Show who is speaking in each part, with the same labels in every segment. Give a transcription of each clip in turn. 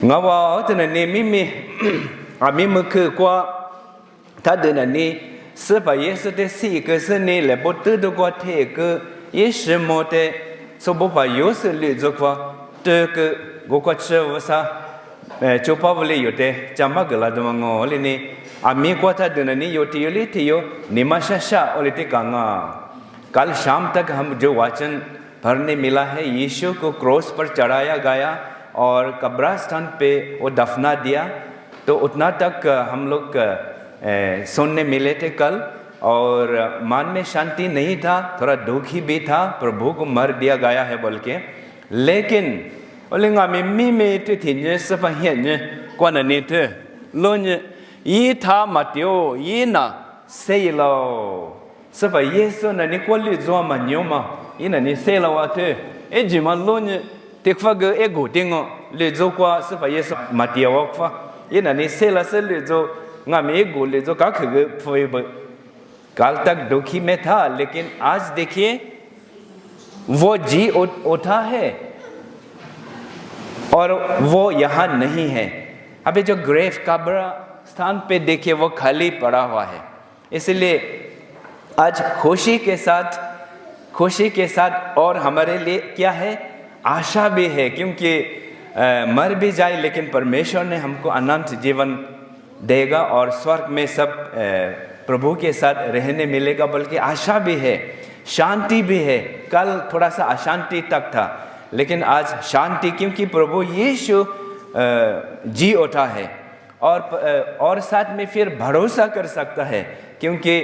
Speaker 1: Ngawa tena ni mimi ami mke kwa ta tena ni sepa Yesu te si ke seni le botu do kwa te ke Yesu mo te so bo pa Yesu le zo kwa te ke go kwa che wasa chopa bole yote chamba gala do ngo le ni ami kwa ta tena ni yo ti le ti yo nimasha ole te kanga कल शाम तक हम जो वचन पढ़ने मिला है यीशु को क्रॉस पर चढ़ाया गया और कब्रिस्तान पे वो दफना दिया तो उतना तक हम लोग सुनने मिले थे कल और मन में शांति नहीं था थोड़ा दुखी भी था प्रभु को मर दिया गया है बोल के लेकिन ओलिंगा मिमी में तो थिन्जे सब हिन्जे कौन नहीं थे लोन ये था मतियो ये ना सही लो सब Yesu na ni kwali zoa manyoma ina ni sela wate e jima lonye tekfa ge ego dingo le zo kwa सब Yesu matia wakfa ina ni sela se le zo ngam ego le zo का खगे फोए काल तक दुखी में था लेकिन आज देखिए वो जी उठा है और वो यहाँ नहीं है अभी जो ग्रेव कब्रिस्तान पे देखिए वो खाली पड़ा हुआ है इसलिए आज खुशी के साथ और हमारे लिए क्या है आशा भी है क्योंकि मर भी जाए लेकिन परमेश्वर ने हमको अनंत जीवन देगा और स्वर्ग में सब प्रभु के साथ रहने मिलेगा बल्कि आशा भी है शांति भी है कल थोड़ा सा अशांति तक था लेकिन आज शांति क्योंकि प्रभु यीशु जी उठा है और साथ में फिर भरोसा कर सकता है क्योंकि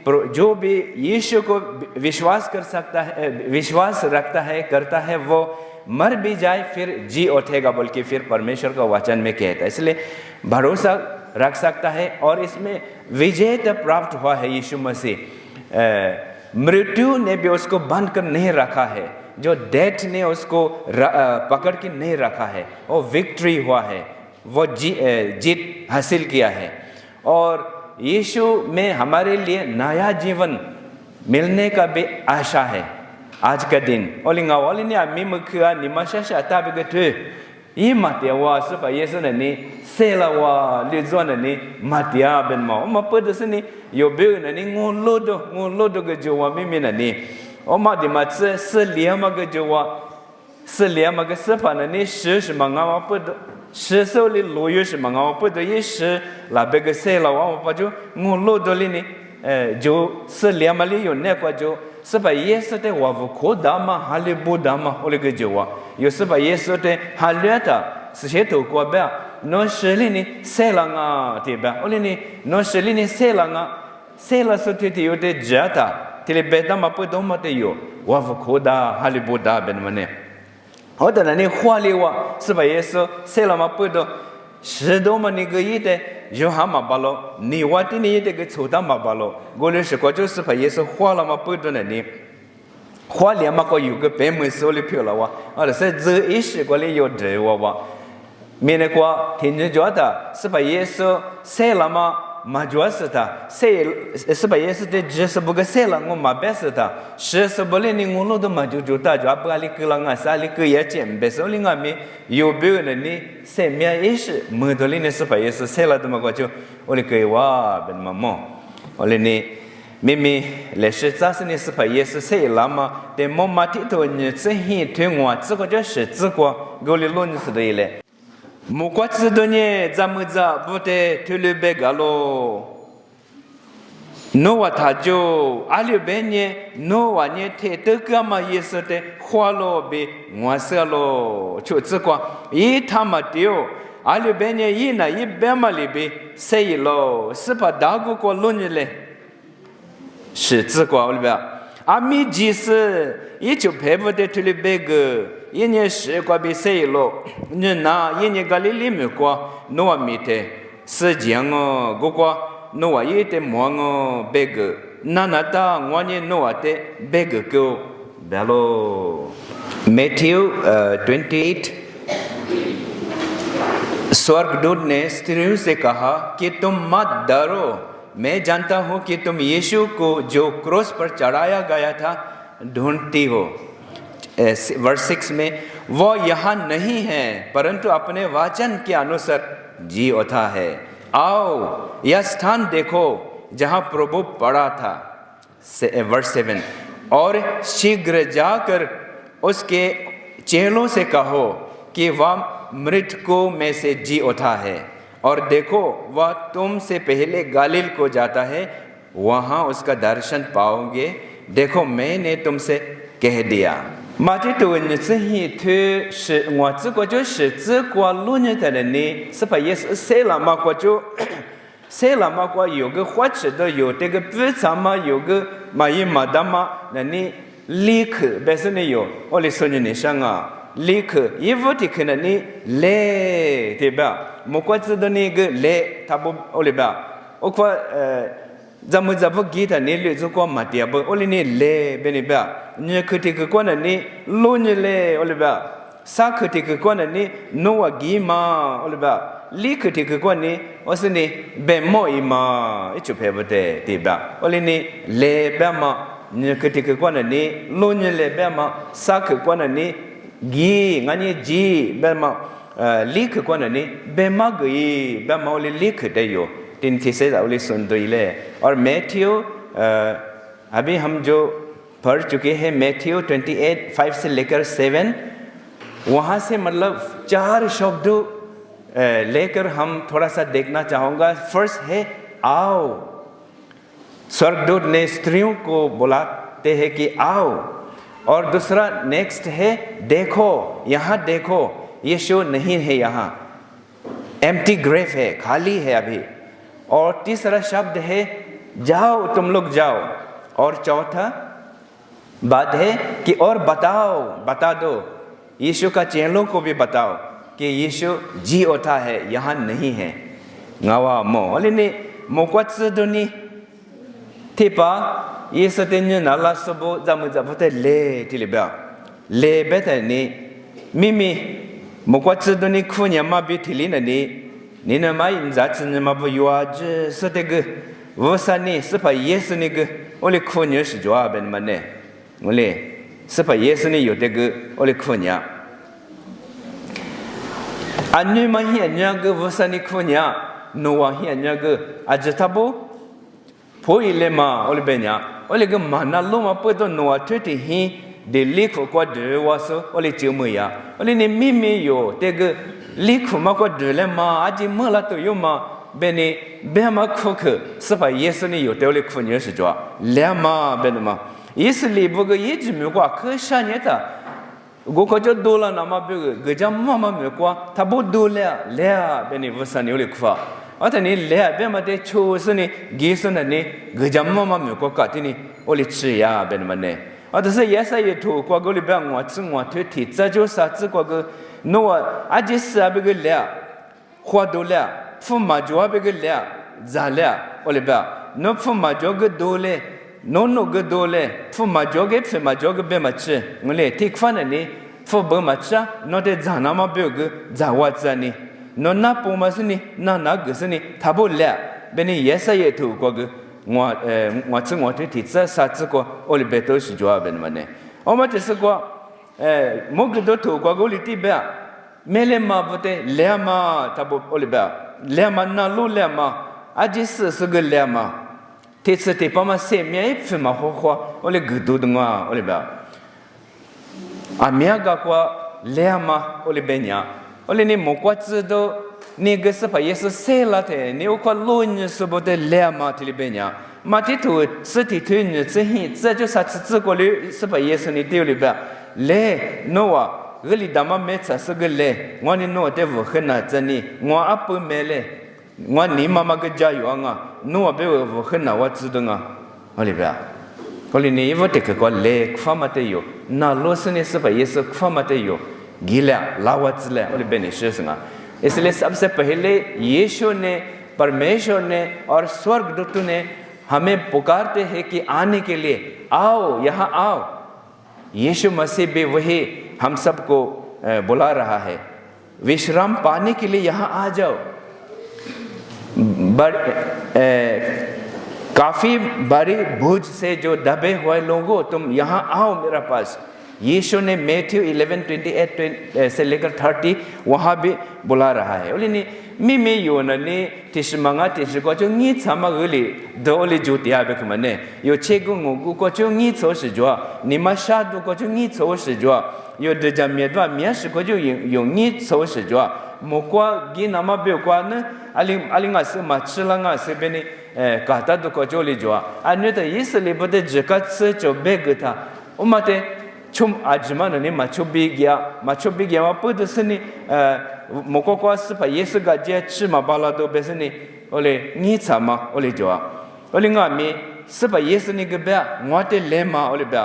Speaker 1: जो भी यीशु को विश्वास रखता है करता है वो मर भी जाए फिर जी उठेगा बोल के फिर परमेश्वर का वचन में कहता है इसलिए भरोसा रख सकता है और इसमें विजय प्राप्त हुआ है यीशु मसीह मृत्यु ने भी उसको बंद कर नहीं रखा है जो डेथ ने उसको पकड़ के नहीं रखा है वो विक्ट्री हुआ है वो जीत हासिल किया है और यीशु में हमारे लिए नया जीवन मिलने का भी आशा है आज का दिन ओलिंगा ओलिनी आमी मखिया निमाशा शाता बिगथे ये मातिया वा सपा येसु ननी सेला वा लिजो ननी मातिया बेन मा ओ मपदसनी यो बे ननी ngolodo ge jowa mimi nani o ma di ma se liama ge jowa se liama ge sapa nani shi manga ma pud shi so li lo yu shi manga ma pud ye shi la be ge se la wa pa jo ngolodo li ni jo se liama li yo ne kwa jo sapa yesu te wa vu ko dama halibu dama ole ge jowa yo sapa yesu te halyata se to kwa ba no shi li ni se la nga te ba ole ni no shi li ni se la nga se la so te yo te jata tele beta ma pud ma te yo wa vu ko da halibu da ben mane 好的，那你花里哇，是吧？耶稣塞了嘛不多，十多嘛那个一的，有哈嘛巴咯，你话的你这个抽到嘛巴咯，我就是过就是把耶稣花了嘛不多呢你，花里嘛个有个白门手里票了哇，啊，是这一时过里有这哇哇，明那个听着觉得是把耶稣塞了嘛。Majuasata say sebayes de jesabuga selang mabesata shesabole ni ngulo do majujuta jo abali kilanga sali ke ya chem besolinga mi yobe ni semia ish mudolini sebayes sela do magajo ole ke wa ben mamo ole ni mimi le shitsa ni sebayes say lama de momati to ni tsehi twingwa tsgo jo shi tsgo goli lon sdele Mukwatsi donye zamuza vote tulube galo Noa tajo ali benye noa nye te tegama yesote khwalo be ngwasalo chutsikwa yi tamatio ali benye yina yi bemali be seyilo sipa dagu ko lunile shi tsikwa olba ami jisi yi chu pebote tulube ge 因为是过比谁咯？你那因为加利利没过，诺米的时间哦，个个诺伊的忙哦，别个那他我呢诺的别个个，别咯。Matthew 28 स्वर्गदूत ने स्त्रियों से कहा कि तुम मत डरो मैं जानता हूँ कि तुम यीशु को जो क्रूस पर चढ़ाया गया था ढूंढती हो verse 6 में वो यहाँ नहीं है, परंतु अपने वचन के अनुसार जी उठा है। आओ यह स्थान देखो जहाँ प्रभु पड़ा था, वर्स 7, और शीघ्र जाकर उसके चेलों से कहो कि वह मृतकों में से जी उठा है, और देखो वह तुमसे पहले गलील को जाता है, वहाँ उसका दर्शन पाओगे। देखो मैंने तुमसे कह दिया।马这多呢，这一头是我这个就是这个路呢的人呢，是把也是谁了嘛？我就谁了嘛？我有个花吃的，有这个补偿嘛，有个买一买的嘛，那你立刻但是呢有，我来说你上啊。立刻，一副的可能你来，对吧？莫怪知道那个来，他不，我来吧？我看咱们这不给他你来做过嘛？对不？我来你来，别你吧？你可这个关的你路你来，我来吧？啥可这个关的你弄我给嘛？我来吧？立刻这个关的，我是你别莫一嘛，一就拍不得，对吧？我来你来别嘛？你可这个关的你路你来别嘛？啥可关的你？गी ngani जी बेमा लिख को ननी बेमा गई बेमा ओले लिख दे यो तीन थी से ओले सुन दो इले। और मैथ्यू अभी हम जो पढ़ चुके हैं मैथ्यू 28:5 से लेकर 7, वहाँ से मतलब 4 शब्द लेकर हम थोड़ा सा देखना चाहूँगा। फर्स्ट है आओ, स्वर्गदूत ने स्त्रियों को बुलाते हैं कि आओ। और दूसरा नेक्स्ट है देखो, यहाँ देखो यीशु नहीं है, यहाँ एम्प्टी ग्रेव है, खाली है अभी। और तीसरा शब्द है जाओ तुम लोग जाओ। और चौथा बात है कि और बताओ, बता दो यीशु का चेलों को भी बताओ कि यीशु जी उठा है, यहाँ नहीं है। ngawa mo alini mo kwatsidoni tipa yesatenye nala sobo zamu zabote le tilibia le betani mimi mo kwatsidoni kunya mabi tilina ni nina mai nzatsin mabu yuaj soteg vosani sepa yesuni ge ole kunya shi jwa ben mane ole sepa yesuni yoteg ole kunya anu mahi anya ge vosani kunya no hi anya ge ajatabo poilema ole benya ole ge manalo ma pedo no atete hi de liko kwa de waso ole chumuya ole ni mimi yo tege liko ma kwa de le ma aji mala to yo ma beni bema khoke sepa yesuni yo te ole kunya shi jwa lema benma isli boge yiji me kwa ke shanyeta gokojo dola nama bege gejam mama me kwa tabo dola le beni vosani ole kwa atani le bema de chosuni gisuna ni gejam mama me kwa katini ole chiya benmane atase yesa yeto kwa gole bangwa tsingwa te ti zajo sa zi kwa ge no ajis abege le khwa dola fuma jwa bege le zala ole ba no fuma joge dole no no ge dole fuma joge fuma joge bema chi ngole tikfana ni fo bema cha no de zana ma bege zawa zani no na pomasni na na gesni tabo le beni yesa yeto kwa ge ngwa tsingwa te ti za sa zi kwa ole beto shi jwa ben mane o ma te se kwa mo ge do to kwa go li ti ba mele ma bote le ma tabo ole ba le ma na lo le ma ajis se ge le ma te se te pa ma se mie fe ma ho ho ole ge do ngwa ole ba amia ga kwa le ma ole benya ole ni mo kwa zi do ni ge se pa yesu se la te ni o kwa lo ni se bote le ma ti le benya ma ti tu se ti tu ni zi hi zi jo sa zi kwa le se pa yesu ni te le ba le no wa really dama metsa segele ngani no te vo khna tsani ngwa ap mele ngani mama ge ja yo nga no be vo khna wa tsidanga holi ba holi ni vo te ko le khama te yo na lo sne se ba yesu khama te yo gila la wa tsle holi be ni shesanga इसलिए सबसे पहले यीशु ने परमेश्वर ने और स्वर्गदूतों ने हमें पुकारते हैं कि आने के लिए आओ यहाँ आओ यीशु मसीह भी वही हम सबको बुला रहा है विश्राम पाने के लिए यहाँ आ जाओ काफी बड़ी बोझ से जो दबे हुए लोगों तुम यहाँ आओ मेरे पास यीशु ने मैथ्यू 11:28 से लेकर 30 वहाँ भी बुला रहा है बोले नहीं मिमी यो ननी तिशमंगा तिशको जो नी छमा गली दोली जुतिया बेक मने यो छेगु ngु को जो नी छो से जो निमा शादु को जो नी छो से जो यो दजा मेदवा मियास को जो यो नी छो से जो मोक्वा गी नमा बेक्वा न अलिंगा से मचलंगा से बेनी कहता तो को जो ले जो अन्य तो इसलिए बदे जगत से जो बेग था उमते 춤 아줌마는 맞춰비기야 와쁘드스니 모코코스 예수가 제 치마발라도 베스니 올레 니차마 올레 좋아 올링아미 스파 예수니 그베 뭐테 레마 올레베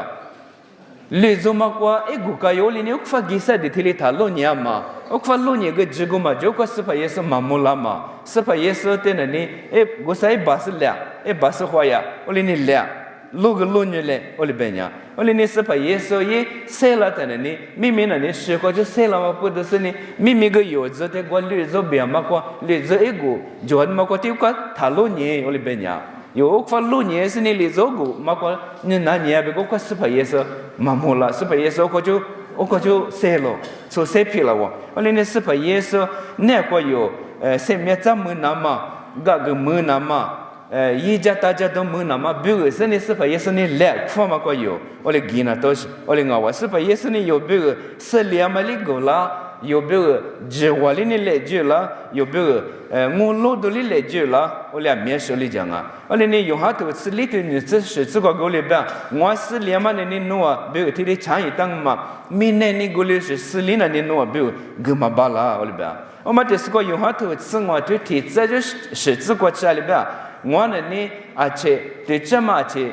Speaker 1: 레조마과 에구카요리니 옥파기사 디틸리 탈로니아마 옥팔로니 그 지구마 조코 스파 예수 마몰라마 스파 예수 때는 에 고사이 바슬랴 에 바스화야 올리니 랴 luglunile olibenya olini sepa yeso ye sela tanani miminani shiko jo sela ma pudusini mimiga yozo te gwali zo biama kwa lezo ego joan ma kwa tiuka talonye olibenya yo okfa lunye sini lezo go ma kwa nina nya be ko sepa yeso mamola sepa yeso ko jo selo so sepila wa olini sepa yeso ne kwa yo semya tsamunama gagmunama yija taja do munama bu sene sepa yesene le khoma ko yo ole gina tos ole ngawa sepa yesene yo bu seliamali gola yo bu jewali ni le jela yo bu ngolo do le jela ole amia sholi janga ole ni yo hatu slit ni se ko gole ba ngwa seliama ni noa bu tiri chai tang ma mine ni gole se selina ni noa bu gma bala ole ba o ma tes ko yo hatu singwa tu ti za je shi zi ko cha le ba ngwana ni ache te chama ache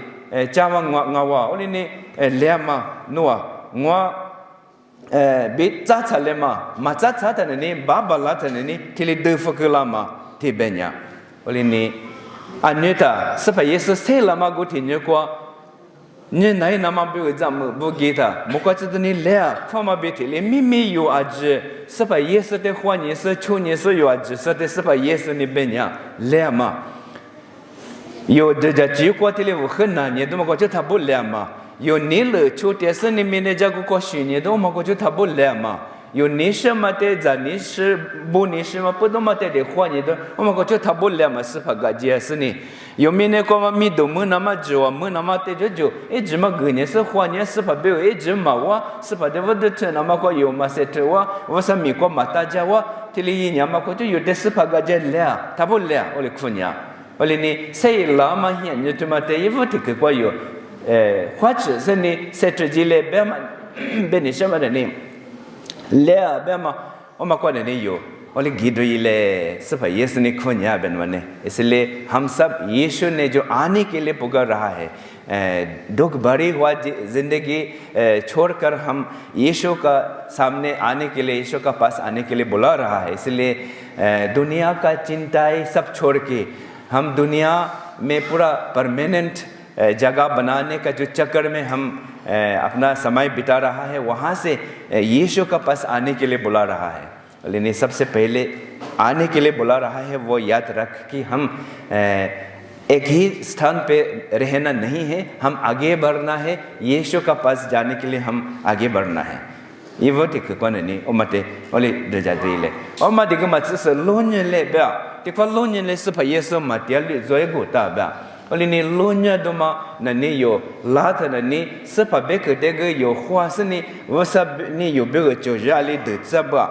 Speaker 1: chama ngawa oli ni lema noa ngwa be cha cha lema ma cha cha ta ni baba la ta ni tili de fakula ma te benya oli ni aneta sapa yesu se lama go ti nyo kwa ni nai na ma be jam bu gita mo kwa chi ni le khama be te le mi mi yo aje sapa yesu te khwa ni se chu ni se yo aje sa te sapa yesu ni benya lema yo deja ji ko tele wo khna ni do ma ko cha bo le ma yo ni le chu te se ni mine ja ko shi ni do ma ko cha bo le ma yo ni she ma te za ni shi bo ni shi ma po do ma te de khwa ni do ma ko cha bo le ma se pha ga ji se ni yo mine ko ma mi do mu na ma jo mu na ma te jo e ji ma ge ni se khwa ni se pha be e ji ma wa se pha de wo de te na ma ko yo ma se te wa wo sa mi ko ma ta ja wa tele yi nya ma ko yo de se pha ga je le ta bo le o le khunya olini sei lama hian yutumate yivuti kwa yo khwachi seni setjile bema beni shama ne le bema oma kwa ne yo oli gidrile सफा यीशु ने खुनिया बनवाने इसलिए हम सब यीशु ने जो आने के लिए पुकार रहा है दुख भरी हुआ जिंदगी छोड़कर हम यीशु का सामने आने के लिए यीशु का पास आने के लिए बुला रहा है इसलिए दुनिया का चिंताएं सब छोड़ के हम दुनिया में पूरा परमानेंट जगह बनाने का जो चक्कर में हम अपना समय बिता रहा है वहाँ से यीशु का पास आने के लिए बुला रहा है लेकिन सबसे पहले आने के लिए बुला रहा है वो याद रख कि हम एक ही स्थान पे रहना नहीं है हम आगे बढ़ना है यीशु का पास जाने के लिए हम आगे बढ़ना है ये वो ठीक कौन नहीं उम्मते ओले दजादीले उम्मते को मत से लोन्य ले बा तिको लोन्य ले से यीशु मतिया ले जोए गोता बा ओले ने लोन्य दोमा नने यो लात नने से बेक देग यो ख्वा से ने वो सब ने यो बेग जोजाली de zaba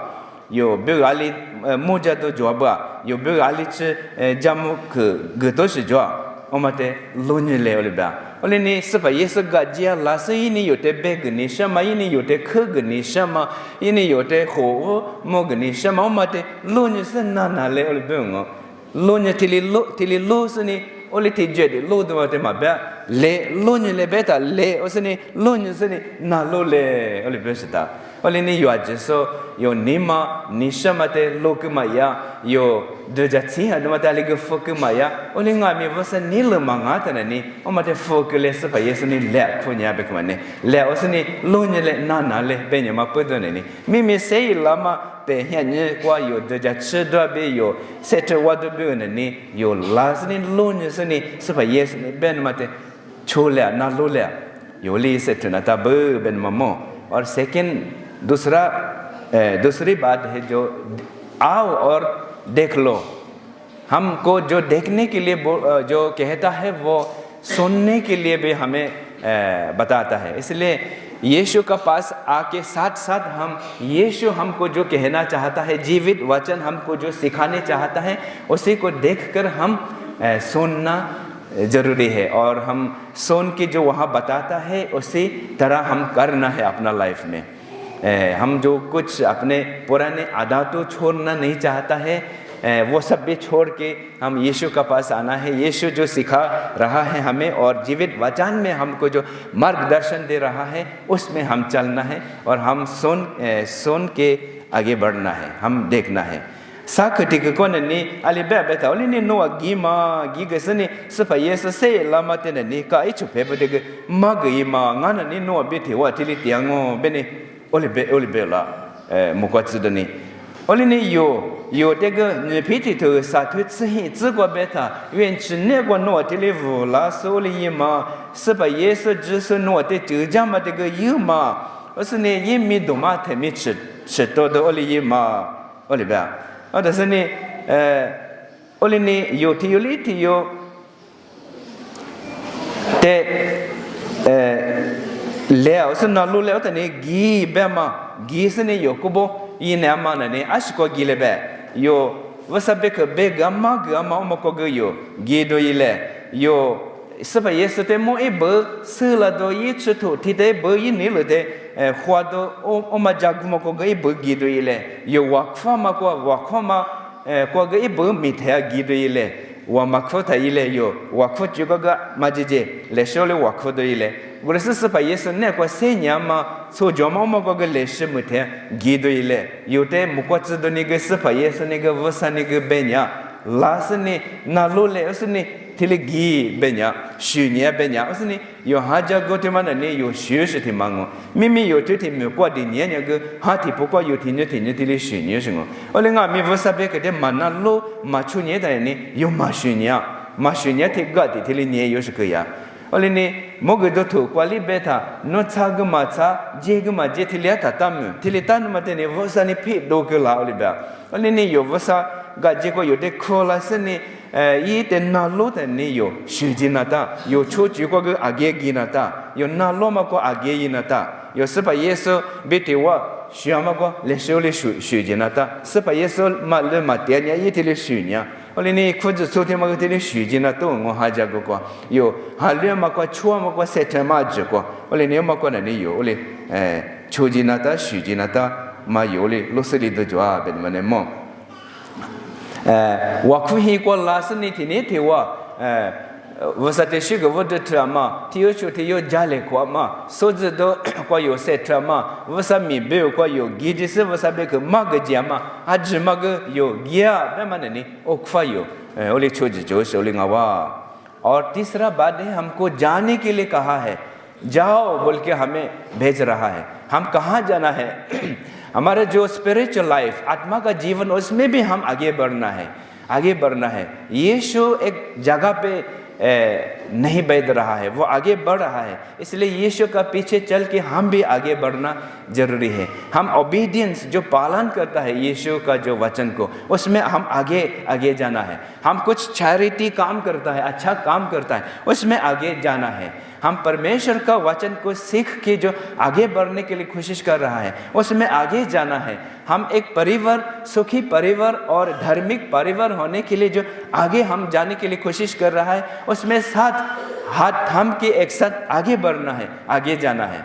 Speaker 1: 有别个阿里木家都做吧，有别个阿里吃家木个都是做，我们的路你来了吧？我嘞你是把也是个家拉是一年有的别个你什么，一年有的课个你什么，一年有的活么个你什么，我们的路你是哪来了不用哦？路你提里路是你。我哩提觉得路的话，这嘛别来路你来别的来，我说你路你是你哪路来？我哩不知道。我哩你有就是说有你嘛，你什么的路个嘛呀？有这家钱啊，那么的那个福个嘛呀？我哩俺们不是你了嘛？俺的呢？我们的福个嘞是把也是你来苦伢别个嘛呢？来我说你路你来哪来？别人嘛不懂呢？明明谁了嘛？पे हैं ने क्या यो दजा चेदवा बे यो सेटवा दो बे ने यो लास ने लोन से ने सब ये ने बेन मते छोले ना लोले यो ली सेट ना ता बे बेन ममो और दूसरी बात है जो आओ और देख लो। हमको जो देखने के लिए जो कहता है वो सुनने के लिए भी हमें बताता है। इसलिए यीशु का पास आके साथ साथ हम यीशु हमको जो कहना चाहता है, जीवित वचन हमको जो सिखाने चाहता है, उसी को देखकर हम सुनना ज़रूरी है। और हम सुन के जो वहाँ बताता है उसी तरह हम करना है अपना लाइफ में। हम जो कुछ अपने पुराने आदतों छोड़ना नहीं चाहता है, वो सब भी छोड़ के हम यीशु का पास आना है। यीशु जो सिखा रहा है हमें और जीवित वचन में हमको जो मार्गदर्शन दे रहा है उसमें हम चलना है और हम सुन के आगे बढ़ना है, हम देखना है। साखटिक को ननी अलिबे बेटा ओलिनी नो गीमा गीगसनी सफा येस से लामाते ननी का इचुपे बदेग मगईमा गाननी नो बेटे वाटिली तियांगो बेने ओलिबे ला मुक्वात्सदनी ओलिनी यो तेग निपिति तो साथुत सही zगो बेटा वेंच नेगो नो तिली वला सोलियमा सफा येस जिस नो ते जजामा तेग युमा उसने ये मी दोमा थे मी छतो दो ओलियमा ओलिबे और सनी ओलिनी यो थियोलिटी यो ते ले उस नालू ले उतने गी बेमा गी सने यो कुबो ये नामा नने अशको गी ले बे यो वसबे के बे गमा मको गयो गी दो ये यो सब ये सते मो ए ब सला दो ये छतो थिते ब ये नील दे ख्वादो ओ मजागुमो को गई ब गी दो ये यो वाकफा मको वाकफा को गई ब मिथया गी दो ये वा मखो था ये यो वाकफो जुगा मजेजे ले शोले वाकफो दो ये गुरस सब ये सने को से न्यामा सो जोमा मको ग ले श मिथया गी दो ये यो ते मुकोच दो नि ग सब ये सने ग वसने ग बेन्या लासने नालो ले उसने थिले गी बेन्या शुन्या बेन्या उसने यो हाजा गोते माने ने यो शुश थे मांगो मिमी यो ते मे को दि न्या न्या ग हाथि पोको यो थिने थिले शुन्या संगो ओलेंगा मी वसाबे के दे मानालो माचुन्या दा ने यो माशुन्या थे गति थिले न्या यो सकया ओलेने मोगे दो तो क्वाली बेटा नो छाग माचा जेग मा जे थिले ता तम थिले तान मते ने वसाने फि दो के ला ओलेबा ओलेने यो वसा गाजे को यो दे खोला सने ये ते नालो ते ने यो शुजिनाता यो छोची को आगे गिनाता यो नालो मा को आगे यिनाता यो सपा येसो बेटेवा श्यामा को लेशोले शुजिनाता सपा येसो मा ले मातेन्या ये थिले शुन्या ओलेने खुज सोते मा थिले शुजिना तो ngो हाजा को यो हाले मा को छुआ मा को सेटे मा ज को ओलेने मा को ने यो ओले छोजिनाता शुजिनाता मा योले लोसली दो जवाब मने मो वाकुही को लासनी थिने थेवा वसते शिग वद ट्रामा तियो छोटियो जाले को मा सोज दो को यो से ट्रामा वसमी बे को यो गिजिस वसबे के मग जियामा आज मग यो गिया बे माने नि ओखफायो ओले छोज जो सोलिंगा वा। और तीसरा बात है हमको जाने के लिए कहा है, जाओ बोल के हमें भेज रहा है। हम कहाँ जाना है? हमारे जो स्पिरिचुअल लाइफ आत्मा का जीवन उसमें भी हम आगे बढ़ना है। यीशु एक जगह पे नहीं बैठ रहा है, वो आगे बढ़ रहा है। इसलिए यीशु का पीछे चल के हम भी आगे बढ़ना जरूरी है। हम ओबीडियंस जो पालन करता है यीशु का जो वचन को, उसमें हम आगे जाना है। हम कुछ चैरिटी काम करता है, अच्छा काम करता है, उसमें आगे जाना है। हम परमेश्वर का वचन को सीख के जो आगे बढ़ने के लिए कोशिश कर रहा है उसमें आगे जाना है। हम एक परिवार, सुखी परिवार और धार्मिक परिवार होने के लिए जो आगे हम जाने के लिए कोशिश कर रहा है उसमें साथ हाथ थाम के एक साथ आगे बढ़ना है, आगे जाना है।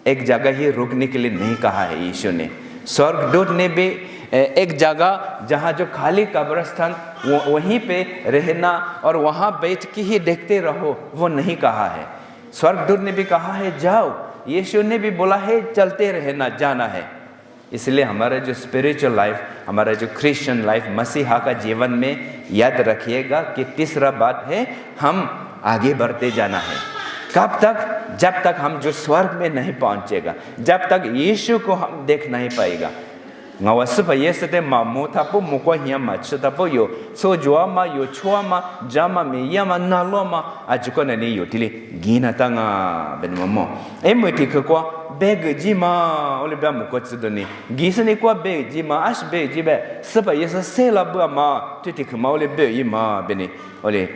Speaker 1: एक जगह ही रुकने के लिए नहीं कहा है यीशु ने। स्वर्गदूत ने भी एक जगह जहाँ जो खाली कब्रिस्तान वहीं पे रहना और वहाँ बैठ के ही देखते रहो वो नहीं कहा है। स्वर्गदूत ने भी कहा है जाओ, यीशु ने भी बोला है चलते रहना, जाना है। इसलिए हमारा जो स्पिरिचुअल लाइफ, हमारा जो क्रिश्चियन लाइफ, मसीहा का जीवन में याद रखिएगा कि तीसरा बात है हम आगे बढ़ते जाना है। कब तक? जब तक हम जो स्वर्ग में नहीं पहुंचेगा, जब तक यीशु को हम देख नहीं पाएगा। ngawa supa yesete ma mota po mukwa hiama chita po yo so joama yo chuama jama me yama naloma ajuko na ni yo tili gina tanga ben mamo emoti kwa beg jima ole ba mukwa tsidoni gisani kwa beg jima ash beg jibe supa yesa sela ba ma titi kma ole be yima beni ole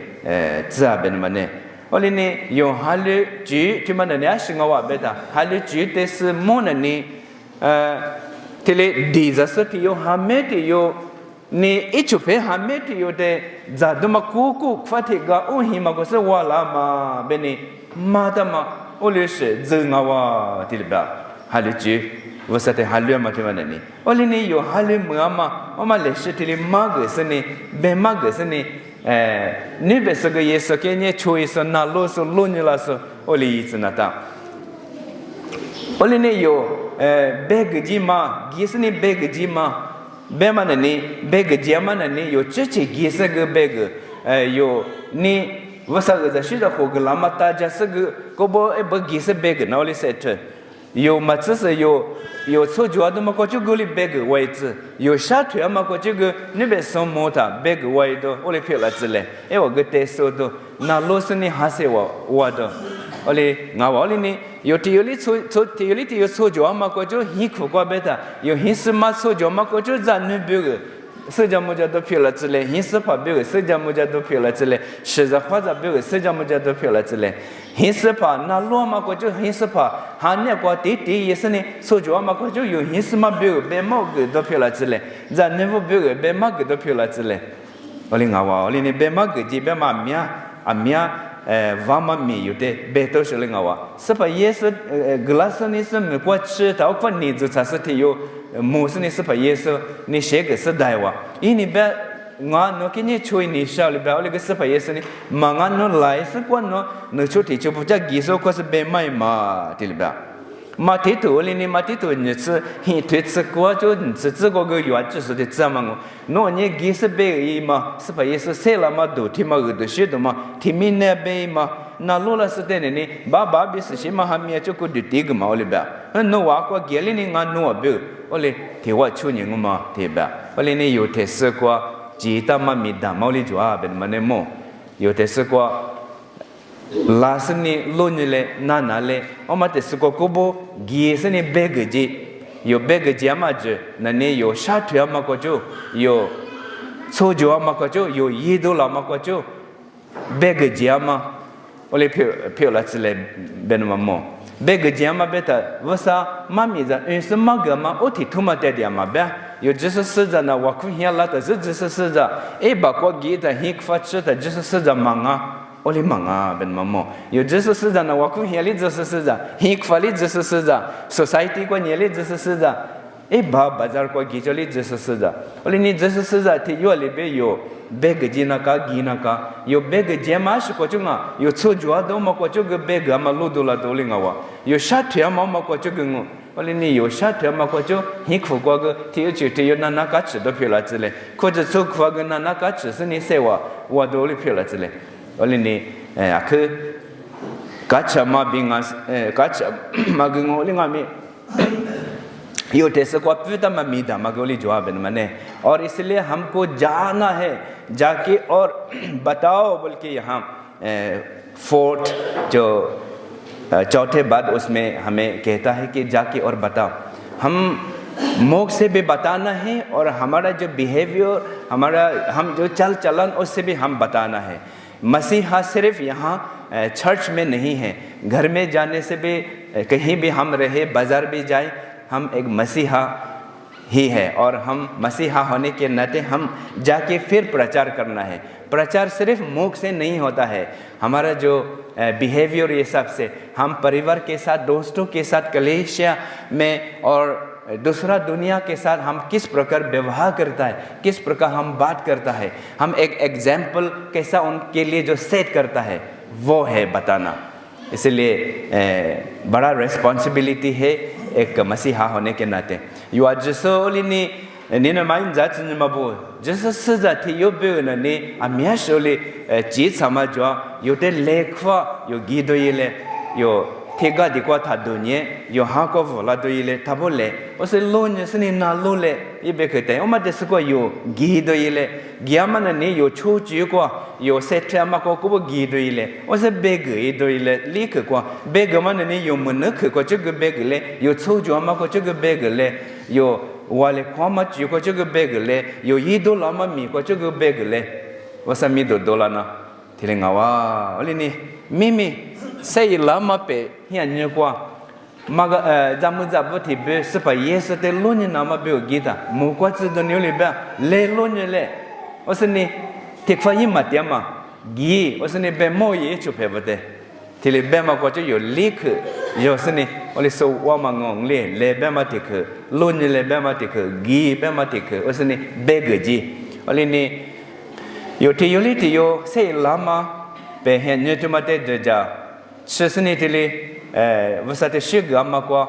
Speaker 1: za ben mane ole ni yo halu ji timana ne ash ngawa beta halu ji tes mona ni tele disaster yo hameti yo ni ichupe hameti yo de zaduma kuku fatiga ohima ko se wala ma beni madama oleshe zengawa tilba haliji wasate halya matimana ni olini yo halle mama oma leshe tele magasene be magasene ni besaga yesoke ni choice na loso lonila so oli itnata olini yo beg jima gisni beg jima bemana ni beg jamana ni yo cheche gisag beg yo ni wasaga da shida ko glamata jasag kobo e bag gis beg na oli set yo matsa yo so joado ma ko chuguli beg wait yo shat ya ma ko chug ni be som mota beg wait oli phela tsle e wa gte so do na losni hase wa do ole ngawa ole ni yo tioli ti yo so jo ma ko jo hi ko kwa beta yo hi sma so jo ma ko jo za nu bu se ja mo ja do phela tsle hi se pa bu se ja mo ja do phela tsle she za khwa za bu se ja mo ja do phela tsle hi se pa na lo ma ko jo hi se pa ha ne kwa ti yes ne so jo ma ko jo yo hi sma bu be mo ge do phela tsle za ne bu be ma ge do phela tsle ole ngawa ole ni be ma ge ji be ma amia vama mi yute beto shling awa sapa yes glasani sem kwa chi ta kwa ni zu sa ti yo musni sapa yes ni shege sa daiwa ini be nga no ki ni choi ni sha le ba le ga sapa yes ni manga no lai sa kwa no choti chu bu ja gi so kwa sa be mai ma ti le ba ma ti tu le ni ma ti tu ni ci hi tu ci kwa jo ni ci go go yuan zhi shi de zhe ma no ni gi se be yi ma sapa yes se la ma do ti ma ge de shi de ma ti min ne be ma na lo la se de ni ba bi se shi ma ha mi chu ku de ti ge ma le ba no wa kwa ge le ni nga no be ole ti wa chu ni ma ti ba ole ni yu te se kwa ji ta ma mi da ma le jwa ben ma ne mo yu te se kwa lasni lonile nanale omate suko kubo giesni begeji yo begeji amaje nane yo shatu amakojo yo sojo amakojo yo yido lamakojo begeji ama ole pio la tsle benmamo begeji ama beta wasa mamiza ensmagama oti tumate diama ba yo jisa sza na waku hiala ta jisa sza e ba ko gita hikfa chata jisa sza manga ole manga ben mamo yo jisa sza na waku hiali jisa sza hikfali jisa sza society ko nyele jisa sza e ba bazar ko gicholi jisa sza ole ni jisa sza ti yo le be yo beg jina ka gina ka yo beg jema shi ko chunga yo cho jwa do ma ko chug beg ma lu do la do linga wa yo shat ya ma ko chug ngo ole ni yo shat ya ma ko chu hikfu ko ge ti yo chi ti yo na na ka chi do phila zile ko je cho kwa ge na na ka chi se ni se wa do li phila zile ole ni akhe gacha ma binga gacha ma ge ngo linga mi yo test को अपिता में मीदा मगोली जवाब है मैंने और इसलिए हमको जाना है जाके और बताओ बोल के यहाँ फोर्थ जो चौथे बाद उसमें हमें कहता है कि जाके और बताओ हम मुख से भी बताना है और हमारा जो बिहेवियर हमारा हम जो चल चलन उससे भी हम बताना है मसीहा सिर्फ यहाँ चर्च में नहीं है घर में जाने से भी कहीं भी हम रहे बाजार भी जाए हम एक मसीहा ही है और हम मसीहा होने के नाते हम जाके फिर प्रचार करना है प्रचार सिर्फ मुख से नहीं होता है हमारा जो बिहेवियर ये सब से हम परिवार के साथ दोस्तों के साथ कलीसिया में और दूसरा दुनिया के साथ हम किस प्रकार व्यवहार करता है किस प्रकार हम बात करता है हम एक एग्जाम्पल कैसा उनके लिए जो सेट करता है वो है बताना इसलिए बड़ा रिस्पॉन्सिबिलिटी है एक मसीहा होने के नाते यो आजसोलिनी निना माइन जाचन मबो जस जाति यो बेनने अम्याशोले जी समाजवा योते लेखवा यो गीदोयले यो Tega di kwa tadunye, yo hako vola do ile tabole, o se lonye sini na lole, ibe kete, o ma desiko yo gido ile, giamana ne yo chuchi kwa, yo sete amako kubo gido ile, o se bege do ile, like kwa, bege mana ne yo munuk kwa chugu bege le, yo chuju amako chugu bege le, yo wale kwa ma chuko chugu bege le, yo yido lama mi kwa chugu bege le, wasa mi do dolana, tilinga wa, oli ni, mimi, say lama pe hian kwa maga jamu jabu ti be sepa yesu te lonya nama be gita mu kwa tsu do nyole ba le lonya le osni tikfa yima tiama gi osni be mo ye chu pe bate tile be ma kwa chu yo lik yo sni oli so wa ma ngong le be ma tik lonya le be ma tik gi be ma tik osni be ge ji oli ni yo ti yo say lama pe hian nyu tu ma te de ja Sesini tili, wasate shiga makwa,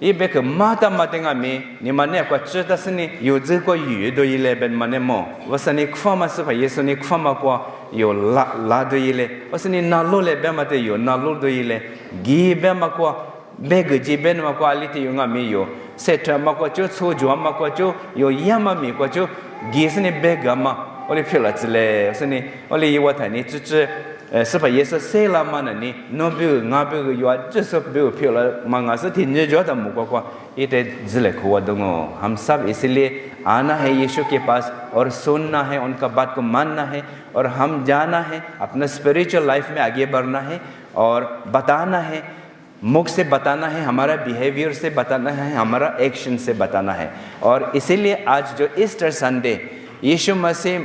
Speaker 1: ibe ke mata matenga mi, ni mane kwa cerita sini, yo ziko yu do ile ben mane mo, wasani kfama sepa yesu ni kfama kwa, yo la do ile, wasani nalo le ben mate yo nalo do ile, gi ben makwa, bege ji ben makwa aliti yo nga mi yo, setra makwa cho, sojo makwa cho, yo yama mi kwa cho, gi sini bege ma, oli pila zile, wasani, oli iwatani zizi,是把耶稣塞了嘛呢？你那边那边个药，就是比如漂了，嘛我是听人家的木瓜瓜，一点子来苦的哦。हम सब इसलिए आना है यीशु के पास और सुनना है उनका बात को मानना है और हम जाना है अपना स्पिरिचुअल लाइफ में आगे बढ़ना है और बताना है मुख से बताना है हमारा बिहेवियर से बताना है हमारा एक्शन से बताना है और इसीलिए आज जो ईस्टर संडे यीशु मसीह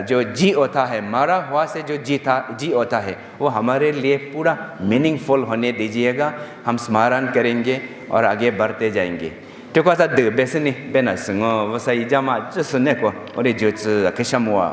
Speaker 1: जो जी होता है मरा हुआ से जो जी होता है वो हमारे लिए पूरा मीनिंगफुल होने दीजिएगा हम स्मरण करेंगे और आगे बढ़ते जाएंगे तो क्या था दे बेसनी बेना संगो वो सही जमा जिसने को और जो किशमुआ